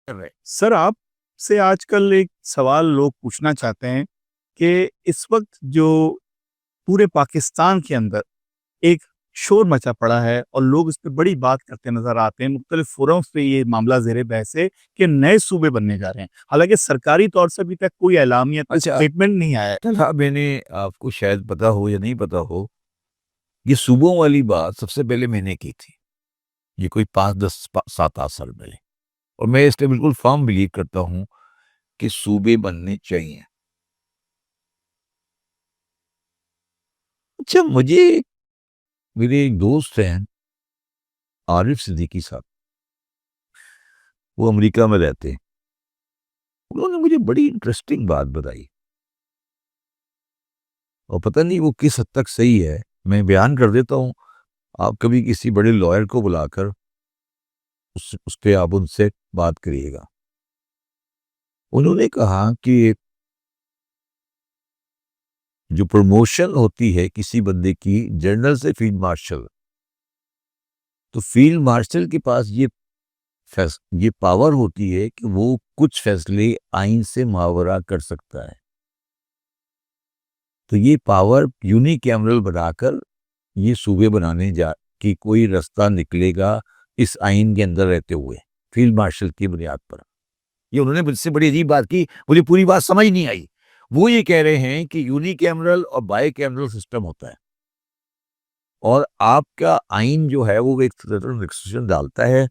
कर रहे हैं। सर, आपसे आजकल एक सवाल लोग पूछना चाहते हैं कि इस वक़्त जो पूरे पाकिस्तान के अंदर एक शोर मचा पड़ा है और लोग इस पे बड़ी बात करते नज़र आते हैं, मुख्तलिफ़ फ़ोरम्स पे ये मामला ज़ेर-ए-बहस है कि नए सूबे बनने जा रहे हैं। हालाँकि सरकारी तौर से अभी तक कोई ऐलान या कोई अच्छा, स्टेटमेंट नहीं आया है। कल मैंने आपको शायद पता हो या नहीं पता हो, ये सूबों वाली बात सबसे पहले मैंने की थी। ये कोई 5-10 7-8 साल पहले और मैं इसमें बिल्कुल फ़र्म बिलीव करता हूँ कि सूबे बनने चाहिए। अच्छा, मुझे मेरे एक दोस्त हैं, आरिफ सिद्दीकी साहब, वो अमेरिका में रहते हैं। उन्होंने मुझे बड़ी इंटरेस्टिंग बात बताई और पता नहीं वो किस हद तक सही है, मैं बयान कर देता हूँ। आप कभी किसी बड़े लॉयर को बुलाकर उस पे आप उनसे बात करिएगा। उन्होंने कहा कि जो प्रमोशन होती है किसी बंदे की जनरल से फील्ड मार्शल, तो फील्ड मार्शल के पास ये पावर होती है कि वो कुछ फैसले आइन से मावरा कर सकता है। तो ये पावर यूनिकैमरल बनाकर ये सूबे बनाने जा कि कोई रास्ता निकलेगा इस आइन के अंदर रहते हुए, फील्ड मार्शल की बुनियाद पर। ये उन्होंने मुझसे बड़ी अजीब बात की, मुझे पूरी बात समझ नहीं आई। वो ये कह रहे हैं कि यूनिकैमरल और बाइकैमरल सिस्टम होता है और आपका आइन जो है वो एक रिस्ट्रिक्शन डालता है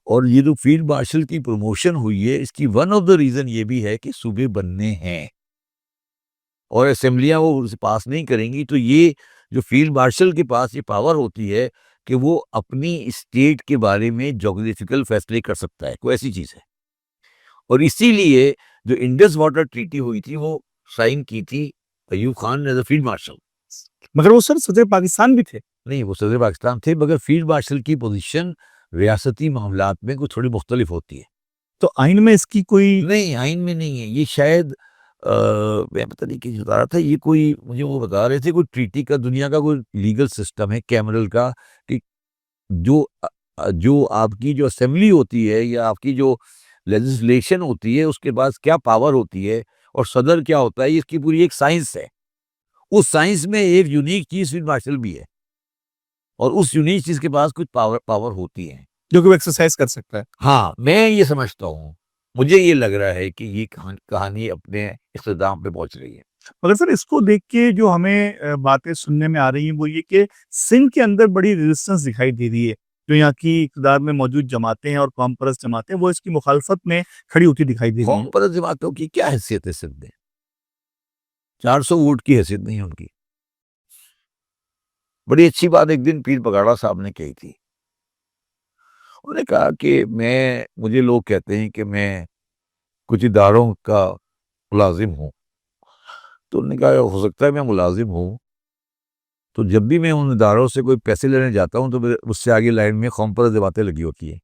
और ये जो फील्ड मार्शल की प्रमोशन हुई है इसकी वन ऑफ द रीजन ये भी है कि सूबे बनने हैं और असेंबलियां वो उसे पास नहीं करेंगी। तो ये जो फील्ड मार्शल के पास ये पावर होती है कि वो अपनी स्टेट के बारे में ज्योग्राफिकल फैसले कर सकता है, कोई ऐसी चीज है। और इसीलिए जो इंडस वाटर ट्रीटी हुई थी वो साइन की थी Ayub Khan as a field marshal. मगर वो सर सदर पाकिस्तान भी थे। नहीं, वो सदर पाकिस्तान थे, मगर फील्ड मार्शल की पोजीशन रियासती मामलात में कुछ थोड़ी मुख्तलिफ होती है। तो आइन में इसकी कोई नहीं, आइन में नहीं है ये शायद। मैं पता नहीं किस बता रहा था, ये कोई मुझे वो बता रहे थे कोई ट्रीटी का दुनिया का कोई लीगल सिस्टम है कैमरल का कि जो जो आपकी जो असेंबली होती है या आपकी जो लेजिस्लेशन होती है उसके पास क्या पावर होती है और सदर क्या होता है, इसकी पूरी एक साइंस है। उस साइंस में एक यूनिक चीज फील्ड मार्शल भी है और उस यूनिक चीज के पास कुछ पावर पावर होती है। जो कि वो एक्सरसाइज़ कर सकता है। हाँ, मैं ये समझता हूँ। मुझे ये लग रहा है कि ये कहानी अपने इख्तिताम पे पहुंच रही है। मगर सर, इसको देख के जो हमें बातें सुनने में आ रही हैं वो ये कि सिंध के अंदर बड़ी रेजिस्टेंस दिखाई दे रही है। जो यहाँ की इक़्तिदार में मौजूद जमातें हैं और कौम परस्त जमातें हैं, वो इसकी मुखालफत में खड़ी होती दिखाई दे रही हैं। कौम परस्त जमातों की क्या हैसियत है सिंध में? 400 वोट की हैसियत नहीं है उनकी। बड़ी अच्छी बात एक दिन पीर बगाड़ा साहब ने कही थी। उन्होंने कहा कि मुझे लोग कहते हैं कि मैं कुछ इदारों का मुलाजिम हूँ। तो उन्होंने कहा हो सकता है मैं मुलाजिम हूँ, तो जब भी मैं उन इदारों से कोई पैसे लेने जाता हूँ तो मुझसे आगे लाइन में कौम परस्त जमातें लगी होती है।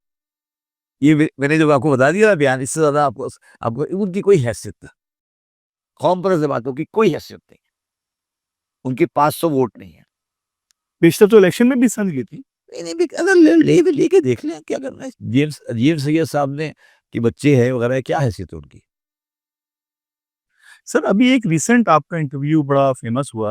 ये मैंने जब आपको बता दिया ना बयान, इससे ज्यादा आपको आपको उनकी कोई हैसियत नहीं। कौम परस्त जमातों की कोई हैसियत नहीं। उनके 500 वोट नहीं है। पेशतर तो इलेक्शन में भी हिस्सा नहीं ली थी। नहीं नहीं, अगर लेके देख लें क्या करना है। जेम्स सैयद साहब ने कि बच्चे हैं वगैरह, क्या हैसियत है उनकी। सर, अभी एक रिसेंट आपका इंटरव्यू बड़ा फेमस हुआ